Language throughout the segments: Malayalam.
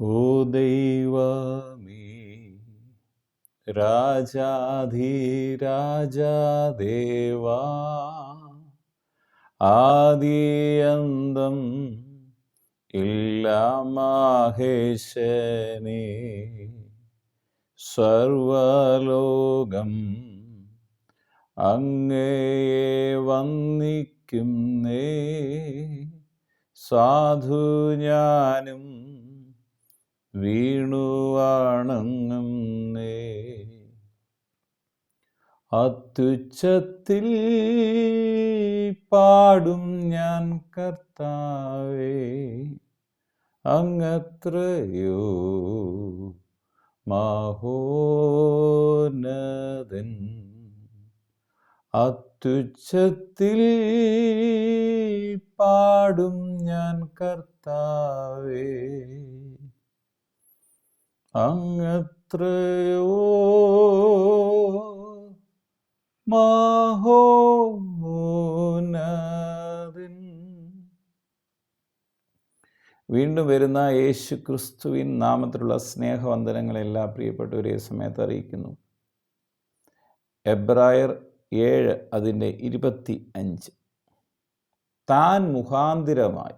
ഓ ദൈവമേ, രാജാധിരാജാദേവാ, ആദിയന്തം ഇല്ല മഹേശനേ, സർവലോകം അങ്ങയെ വന്ദിക്കുന്നേ, സാധു ഞാനും വീണു വണങ്ങുന്നേ. അത്യുച്ചത്തിൽ പാടും ഞാൻ കർത്താവേ, അങ്ങത്രയോ മഹോന്നതൻ. അത്യുച്ചത്തിൽ പാടും ഞാൻ കർത്താവേ, അങ്ങത്രയോ മഹോന്നതൻ. വീണ്ടും വരുന്ന യേശു ക്രിസ്തുവിൻ നാമത്തിലുള്ള സ്നേഹവന്ദനങ്ങളെല്ലാം പ്രിയപ്പെട്ടവരെ സമയത്ത് അറിയിക്കുന്നു. എബ്രായർ 7 അതിൻ്റെ 25. താൻ മുഖാന്തിരമായി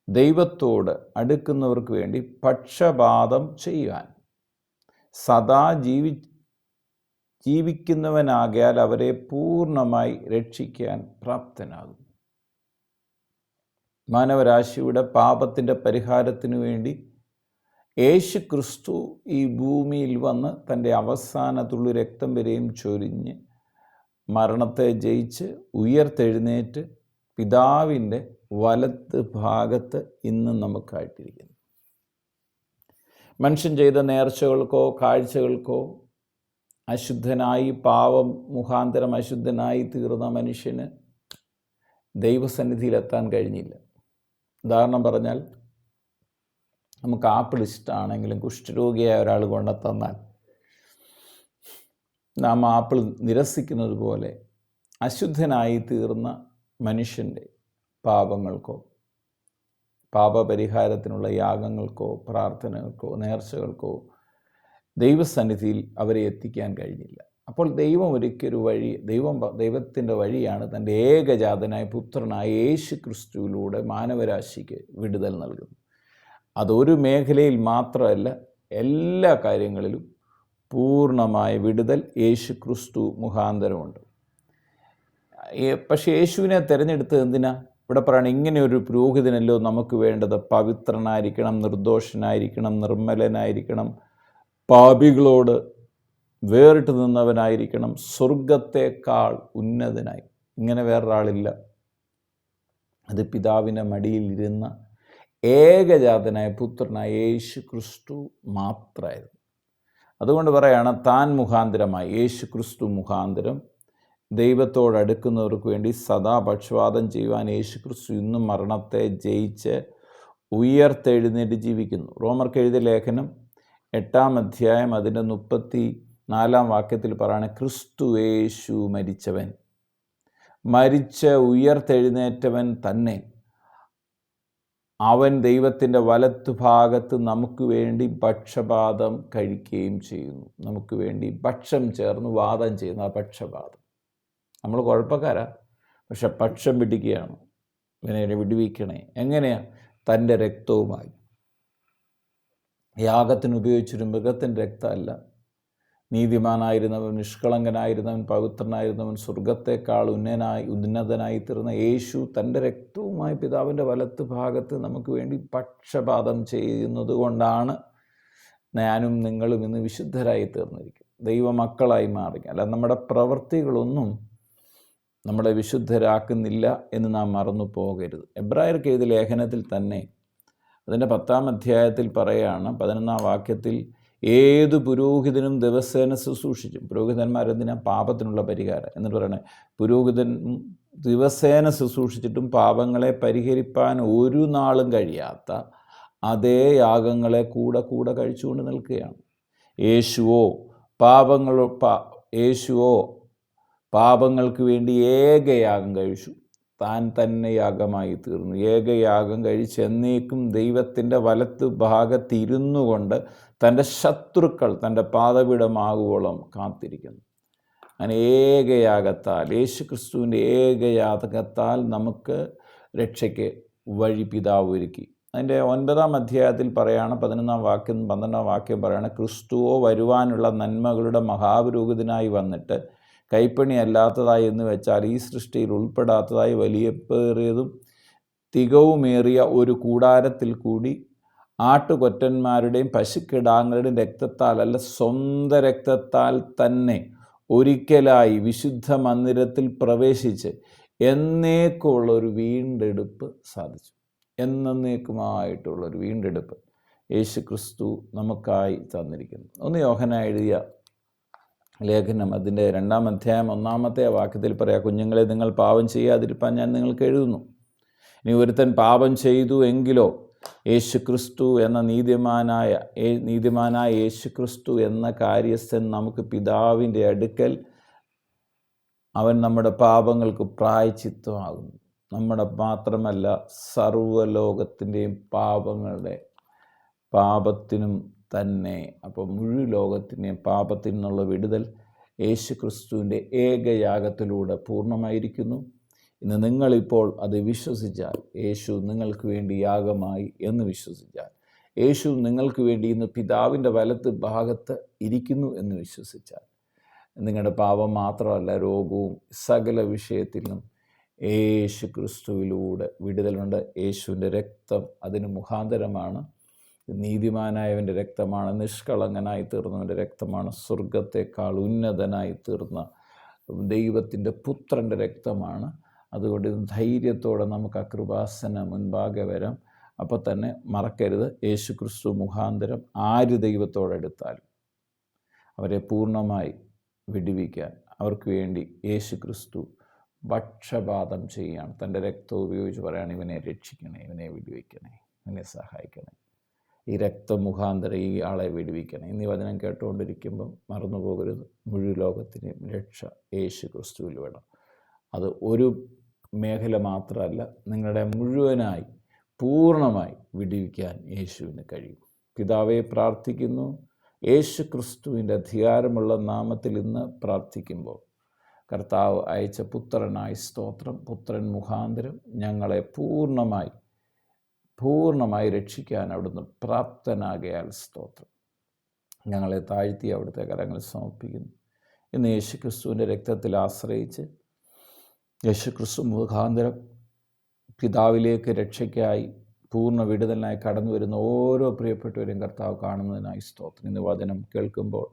ദൈവത്തോട് അടുക്കുന്നവർക്ക് വേണ്ടി പക്ഷപാതം ചെയ്യുവാൻ സദാ ജീവിക്കുന്നവനാകിയാൽ അവരെ പൂർണ്ണമായി രക്ഷിക്കാൻ പ്രാപ്തനാകും. മാനവരാശിയുടെ പാപത്തിൻ്റെ പരിഹാരത്തിനു വേണ്ടി യേശു ക്രിസ്തു ഈ ഭൂമിയിൽ വന്ന് തൻ്റെ അവസാന തുള്ളി രക്തം വരെയും ചൊരിഞ്ഞ് മരണത്തെ ജയിച്ച് ഉയർത്തെഴുന്നേറ്റ് പിതാവിൻ്റെ വലത്ത് ഭാഗത്ത് ഇന്നും നമുക്കായിട്ടിരിക്കുന്നു. മനുഷ്യൻ ചെയ്ത നേർച്ചകൾക്കോ കാഴ്ചകൾക്കോ അശുദ്ധനായി പാപം മുഖാന്തരം അശുദ്ധനായി തീർന്ന മനുഷ്യന് ദൈവസന്നിധിയിലെത്താൻ കഴിഞ്ഞില്ല. ഉദാഹരണം പറഞ്ഞാൽ, നമുക്ക് ആപ്പിൾ ഇഷ്ടമാണെങ്കിലും കുഷ്ഠരോഗിയായ ഒരാൾ കൊണ്ടുത്തന്നാൽ നാം ആപ്പിൾ നിരസിക്കുന്നത് പോലെ അശുദ്ധനായി തീർന്ന മനുഷ്യൻ്റെ പാപങ്ങൾക്കോ പാപപരിഹാരത്തിനുള്ള യാഗങ്ങൾക്കോ പ്രാർത്ഥനകൾക്കോ നേർച്ചകൾക്കോ ദൈവസന്നിധിയിൽ അവരെ എത്തിക്കാൻ കഴിഞ്ഞില്ല. അപ്പോൾ ദൈവം ഒരുക്കിയൊരു വഴി, ദൈവത്തിൻ്റെ വഴിയാണ് തൻ്റെ ഏകജാതനായ പുത്രനായ യേശു ക്രിസ്തുവിലൂടെ മാനവരാശിക്ക് വിടുതൽ നൽകുന്നത്. അതൊരു മേഖലയിൽ മാത്രമല്ല, എല്ലാ കാര്യങ്ങളിലും പൂർണ്ണമായ വിടുതൽ യേശു ക്രിസ്തു മുഖാന്തരമുണ്ട്. പക്ഷേ യേശുവിനെ തിരഞ്ഞെടുത്തത് എന്തിനാ? ഇവിടെ പറയുകയാണ്, ഇങ്ങനെയൊരു പുരോഹിതനല്ലോ നമുക്ക് വേണ്ടത്. പവിത്രനായിരിക്കണം, നിർദോഷനായിരിക്കണം, നിർമ്മലനായിരിക്കണം, പാപികളോട് വേറിട്ട് നിന്നവനായിരിക്കണം, സ്വർഗത്തെക്കാൾ ഉന്നതനായി. ഇങ്ങനെ വേറൊരാളില്ല. അത് പിതാവിൻ്റെ മടിയിലിരുന്ന ഏകജാതനായ പുത്രനായ യേശു ക്രിസ്തു മാത്രമായിരുന്നു. അതുകൊണ്ട് പറയാണ്, താൻ മുഖാന്തരമായി യേശു ക്രിസ്തു മുഖാന്തരം ദൈവത്തോടടുക്കുന്നവർക്ക് വേണ്ടി സദാ പക്ഷപാതം ചെയ്യുവാൻ യേശു ക്രിസ്തു ഇന്നും മരണത്തെ ജയിച്ച് ഉയർത്തെഴുന്നേറ്റ് ജീവിക്കുന്നു. റോമർക്ക് എഴുതിയ ലേഖനം 8-ാം അധ്യായം അതിൻ്റെ 34-ാം വാക്യത്തിൽ പറയാണ്, ക്രിസ്തു യേശു മരിച്ചവൻ, മരിച്ച് ഉയർത്തെഴുന്നേറ്റവൻ തന്നെ, അവൻ ദൈവത്തിൻ്റെ വലത്തു ഭാഗത്ത് നമുക്ക് വേണ്ടി പക്ഷപാതം കഴിക്കുകയും ചെയ്യുന്നു. നമുക്ക് വേണ്ടി പക്ഷം ചേർന്ന് വാദം ചെയ്യുന്ന ആ പക്ഷപാതം. നമ്മൾ കുഴപ്പക്കാരാ, പക്ഷെ പക്ഷം പിടിക്കുകയാണ്. ഇവനെ വിടുവിക്കണേ. എങ്ങനെയാ? തൻ്റെ രക്തവുമായി. യാഗത്തിന് ഉപയോഗിച്ചൊരു മൃഗത്തിൻ്റെ രക്തമല്ല. നീതിമാനായിരുന്നവൻ, നിഷ്കളങ്കനായിരുന്നവൻ, പവിത്രനായിരുന്നവൻ, സ്വർഗത്തെക്കാൾ ഉന്നതനായി തീർന്ന യേശു തൻ്റെ രക്തവുമായി പിതാവിൻ്റെ വലത്ത് ഭാഗത്ത് നമുക്ക് വേണ്ടി പക്ഷപാതം ചെയ്യുന്നത് കൊണ്ടാണ് ഞാനും നിങ്ങളും ഇന്ന് വിശുദ്ധരായി തീർന്നിരിക്കും, ദൈവമക്കളായി മാറി. അല്ല, നമ്മുടെ പ്രവൃത്തികളൊന്നും നമ്മളെ വിശുദ്ധരാക്കുന്നില്ല എന്ന് നാം മറന്നു പോകരുത്. എബ്രായർക്ക് എഴുതിയ ലേഖനത്തിൽ തന്നെ അതിൻ്റെ 10-ാം അധ്യായത്തിൽ പറയുകയാണ്, 11-ാം വാക്യത്തിൽ, ഏതു പുരോഹിതനും ദിവസേന ശുശ്രൂഷിച്ചും. പുരോഹിതന്മാരെന്തിനാ? പാപത്തിനുള്ള പരിഹാരം. എന്നിട്ട് പറയണേ, പുരോഹിതൻ ദിവസേന ശുശ്രൂഷിച്ചിട്ടും പാപങ്ങളെ പരിഹരിപ്പാൻ ഒരു നാളും കഴിയാത്ത അതേ യാഗങ്ങളെ കൂടെ കഴിച്ചുകൊണ്ട് നിൽക്കുകയാണ്. യേശുവോ പാപങ്ങൾക്ക് വേണ്ടി ഏകയാഗം കഴിച്ചു. താൻ തന്നെ യാഗമായി തീർന്നു. ഏകയാഗം കഴിച്ച് എന്നേക്കും ദൈവത്തിൻ്റെ വലത്ത് ഭാഗത്തിരുന്നു കൊണ്ട് തൻ്റെ ശത്രുക്കൾ തൻ്റെ പാദപീഠമാകുവോളം കാത്തിരിക്കുന്നു. അങ്ങനെ ഏകയാഗത്താൽ, യേശുക്രിസ്തുവിൻ്റെ ഏകയാഗത്താൽ നമുക്ക് രക്ഷയ്ക്ക് വഴി പിതാവ് ഒരുക്കി. അതിൻ്റെ 9-ാം അധ്യായത്തിൽ പറയാണ്, 11-ാം വാക്യം 12-ാം വാക്യം പറയാണ്, ക്രിസ്തുവോ വരുവാനുള്ള നന്മകളുടെ മഹാപുരോഹിതനായി വന്നിട്ട് കൈപ്പണി അല്ലാത്തതായി എന്ന് വെച്ചാൽ ഈ സൃഷ്ടിയിൽ ഉൾപ്പെടാത്തതായി വലിയപ്പേറിയതും തികവുമേറിയ ഒരു കൂടാരത്തിൽ കൂടി ആട്ടുകൊറ്റന്മാരുടെയും പശുക്കിടാങ്ങളുടെയും രക്തത്താൽ അല്ല, സ്വന്തം രക്തത്താൽ തന്നെ ഒരിക്കലായി വിശുദ്ധ മന്ദിരത്തിൽ പ്രവേശിച്ച് എന്നേക്കുമുള്ളൊരു വീണ്ടെടുപ്പ് സാധിച്ചു. എന്നേക്കുമായിട്ടുള്ളൊരു വീണ്ടെടുപ്പ് യേശു ക്രിസ്തു നമുക്കായി തന്നിരിക്കുന്നു. 1 യോഹന്നാൻ എഴുതിയ ലേഖനം അതിൻ്റെ 2-ാം അധ്യായം 1-ാമത്തെ വാക്യത്തിൽ പറയാം, കുഞ്ഞുങ്ങളെ നിങ്ങൾ പാപം ചെയ്യാതിരിപ്പാൻ ഞാൻ നിങ്ങൾക്ക് എഴുതുന്നു. ഇനി ഒരുത്തൻ പാപം ചെയ്തു എങ്കിലോ യേശുക്രിസ്തു എന്ന നീതിമാനായ യേശുക്രിസ്തു എന്ന കാര്യസ്ഥൻ നമുക്ക് പിതാവിൻ്റെ അടുക്കൽ, അവൻ നമ്മുടെ പാപങ്ങൾക്ക് പ്രായശ്ചിത്തമാകുന്നു. നമ്മുടെ മാത്രമല്ല, സർവ്വലോകത്തിൻ്റെയും പാപത്തിനും തന്നെ. അപ്പോൾ മുഴു ലോകത്തിൻ്റെയും പാപത്തിൽ നിന്നുള്ള വിടുതൽ യേശുക്രിസ്തുവിൻ്റെ ഏകയാഗത്തിലൂടെ പൂർണ്ണമായിരിക്കുന്നു. ഇന്ന് നിങ്ങളിപ്പോൾ അത് വിശ്വസിച്ചാൽ, യേശു നിങ്ങൾക്ക് വേണ്ടി യാഗമായി എന്ന് വിശ്വസിച്ചാൽ, യേശു നിങ്ങൾക്ക് വേണ്ടി ഇന്ന് പിതാവിൻ്റെ വലത്ത് ഭാഗത്ത് ഇരിക്കുന്നു എന്ന് വിശ്വസിച്ചാൽ, നിങ്ങളുടെ പാപം മാത്രമല്ല, രോഗവും സകല വിഷയത്തിലും യേശു ക്രിസ്തുവിലൂടെ വിടുതലുണ്ട്. യേശുവിൻ്റെ രക്തം അതിന് മുഖാന്തരമാണ്. നീതിമാനായവൻ്റെ രക്തമാണ്, നിഷ്കളങ്കനായി തീർന്നവൻ്റെ രക്തമാണ്, സ്വർഗത്തെക്കാൾ ഉന്നതനായി തീർന്ന ദൈവത്തിൻ്റെ പുത്രൻ്റെ രക്തമാണ്. അതുകൊണ്ട് ധൈര്യത്തോടെ നമുക്ക് ആ കൃപാസന മുൻപാകെ വരാം. അപ്പോൾ തന്നെ മറക്കരുത്, യേശു ക്രിസ്തു മുഖാന്തരം ആര് ദൈവത്തോടെടുത്താലും അവരെ പൂർണ്ണമായി വിടുവിക്കാൻ അവർക്ക് വേണ്ടി യേശു ക്രിസ്തു പക്ഷപാതം ചെയ്യുകയാണ്. തൻ്റെ രക്തം ഉപയോഗിച്ച് പറയുകയാണ്, ഇവനെ രക്ഷിക്കണേ, ഇവനെ വിടുവിക്കണേ, ഇവനെ സഹായിക്കണേ, ഈ രക്തം മുഖാന്തരം ഈ ആളെ വിടുവിക്കണേ. ഇന്നീ വചനം കേട്ടുകൊണ്ടിരിക്കുമ്പം മറന്നു പോകരുത്, മുഴു ലോകത്തിനെയും രക്ഷ യേശു ക്രിസ്തുവിൽ വേണം. അത് ഒരു മേഖല മാത്രമല്ല, നിങ്ങളുടെ മുഴുവനായി പൂർണ്ണമായി വിടുവിക്കാൻ യേശുവിന് കഴിയും. പിതാവെ പ്രാർത്ഥിക്കുന്നു, യേശു ക്രിസ്തുവിൻ്റെ അധികാരമുള്ള നാമത്തിൽ ഇന്ന് പ്രാർത്ഥിക്കുമ്പോൾ കർത്താവ് അയച്ച പുത്രനായി സ്തോത്രം. പുത്രൻ മുഖാന്തരം ഞങ്ങളെ പൂർണ്ണമായി രക്ഷിക്കാൻ അവിടുന്ന് പ്രാപ്തനാകയാൽ സ്തോത്രം. ഞങ്ങളെ താഴ്ത്തി അവിടുത്തെ കരങ്ങളിൽ സമർപ്പിക്കുന്നു. ഇന്ന് യേശുക്രിസ്തുവിൻ്റെ രക്തത്തിൽ ആശ്രയിച്ച് യേശുക്രിസ്തു മുഖാന്തരം പിതാവിലേക്ക് രക്ഷയ്ക്കായി പൂർണ്ണ വിടുതലിനായി കടന്നു വരുന്ന ഓരോ പ്രിയപ്പെട്ടവരെയും കർത്താവ് കാണുന്നതിനായി സ്തോത്രം. ഇന്ന് വചനം കേൾക്കുമ്പോൾ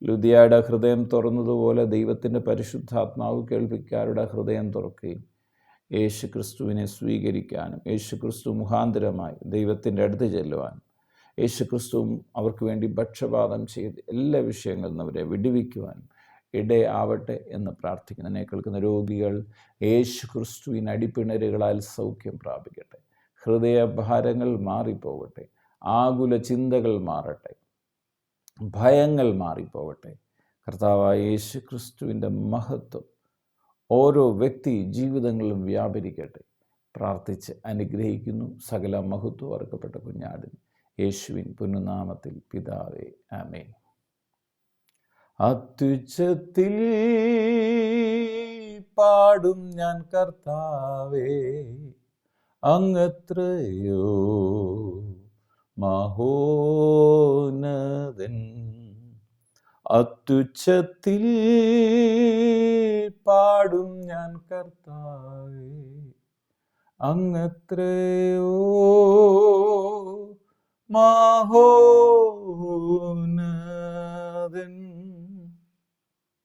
ലുദിയയുടെ ഹൃദയം തുറന്നതുപോലെ ദൈവത്തിൻ്റെ പരിശുദ്ധാത്മാവ് കേൾവിക്കാരുടെ ഹൃദയം തുറക്കുകയും യേശു ക്രിസ്തുവിനെ സ്വീകരിക്കാനും യേശു ക്രിസ്തു മുഖാന്തരമായി ദൈവത്തിൻ്റെ അടുത്ത് ചെല്ലുവാനും യേശു ക്രിസ്തു അവർക്ക് വേണ്ടി പക്ഷപാതം ചെയ്ത് എല്ലാ വിഷയങ്ങളിൽ നിന്ന് അവരെ വിടുവിക്കുവാനും ഇടയാവട്ടെ എന്ന് പ്രാർത്ഥിക്കുന്നു. എന്നെ കേൾക്കുന്ന രോഗികൾ യേശു ക്രിസ്തുവിൻ അടിപ്പിണരുകളാൽ സൗഖ്യം പ്രാപിക്കട്ടെ. ഹൃദയഭാരങ്ങൾ മാറിപ്പോകട്ടെ. ആകുല ചിന്തകൾ മാറട്ടെ. ഭയങ്ങൾ മാറിപ്പോകട്ടെ. കർത്താവായ യേശു ക്രിസ്തുവിൻ്റെ മഹത്വം ഓരോ വ്യക്തി ജീവിതങ്ങളിലും വ്യാപരിക്കട്ടെ. പ്രാർത്ഥിച്ച് അനുഗ്രഹിക്കുന്നു. സകല മഹത്വം അർക്കപ്പെട്ട കുഞ്ഞാടിന് യേശുവിൻ പുണ്യനാമത്തിൽ പിതാവേ, ആമേൻ. അത്യുച്ചത്തിൽ പാടും ഞാൻ കർത്താവേ, അങ്ങത്രയോ മഹോന്നതൻ. അത്യുച്ചത്തിൽ പാടും ഞാൻ കർത്താവേ, അങ്ങത്രയോ മഹോന്നതൻ.